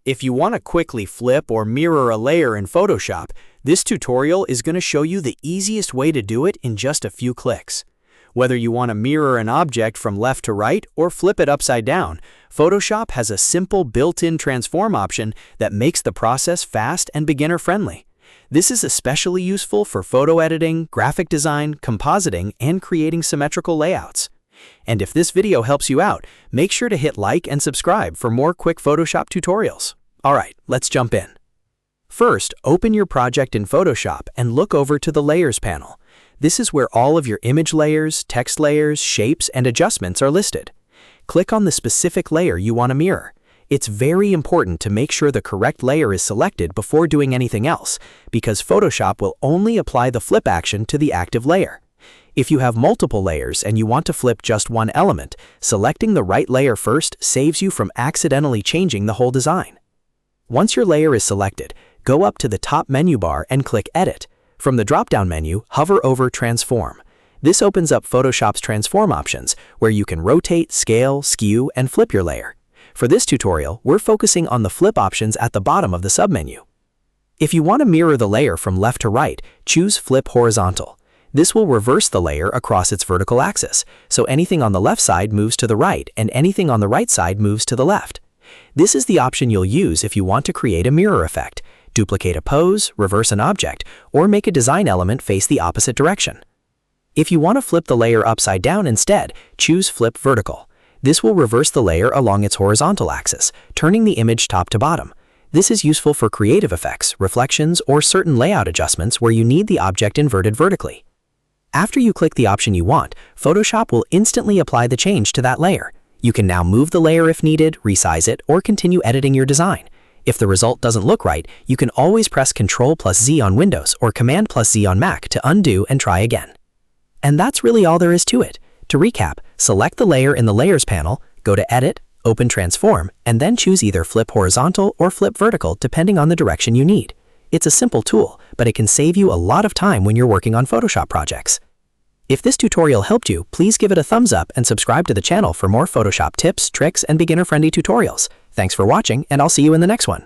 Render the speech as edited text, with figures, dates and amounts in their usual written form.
If you want to quickly flip or mirror a layer in Photoshop, this tutorial is going to show you the easiest way to do it in just a few clicks. Whether you want to mirror an object from left to right or flip it upside down, Photoshop has a simple built-in transform option that makes the process fast and beginner-friendly. This is especially useful for photo editing, graphic design, compositing, and creating symmetrical layouts. And if this video helps you out, make sure to hit like and subscribe for more quick Photoshop tutorials. Alright, let's jump in. First, open your project in Photoshop and look over to the Layers panel. This is where all of your image layers, text layers, shapes, and adjustments are listed. Click on the specific layer you want to mirror. It's very important to make sure the correct layer is selected before doing anything else, because Photoshop will only apply the flip action to the active layer. If you have multiple layers and you want to flip just one element, selecting the right layer first saves you from accidentally changing the whole design. Once your layer is selected, go up to the top menu bar and click Edit. From the drop-down menu, hover over Transform. This opens up Photoshop's transform options, where you can rotate, scale, skew, and flip your layer. For this tutorial, we're focusing on the flip options at the bottom of the submenu. If you want to mirror the layer from left to right, choose Flip Horizontal. This will reverse the layer across its vertical axis, so anything on the left side moves to the right and anything on the right side moves to the left. This is the option you'll use if you want to create a mirror effect, duplicate a pose, reverse an object, or make a design element face the opposite direction. If you want to flip the layer upside down instead, choose Flip Vertical. This will reverse the layer along its horizontal axis, turning the image top to bottom. This is useful for creative effects, reflections, or certain layout adjustments where you need the object inverted vertically. After you click the option you want, Photoshop will instantly apply the change to that layer. You can now move the layer if needed, resize it, or continue editing your design. If the result doesn't look right, you can always press Ctrl+Z on Windows or Command+Z on Mac to undo and try again. And that's really all there is to it. To recap, select the layer in the Layers panel, go to Edit, open Transform, and then choose either Flip Horizontal or Flip Vertical depending on the direction you need. It's a simple tool, but it can save you a lot of time when you're working on Photoshop projects. If this tutorial helped you, please give it a thumbs up and subscribe to the channel for more Photoshop tips, tricks, and beginner-friendly tutorials. Thanks for watching, and I'll see you in the next one.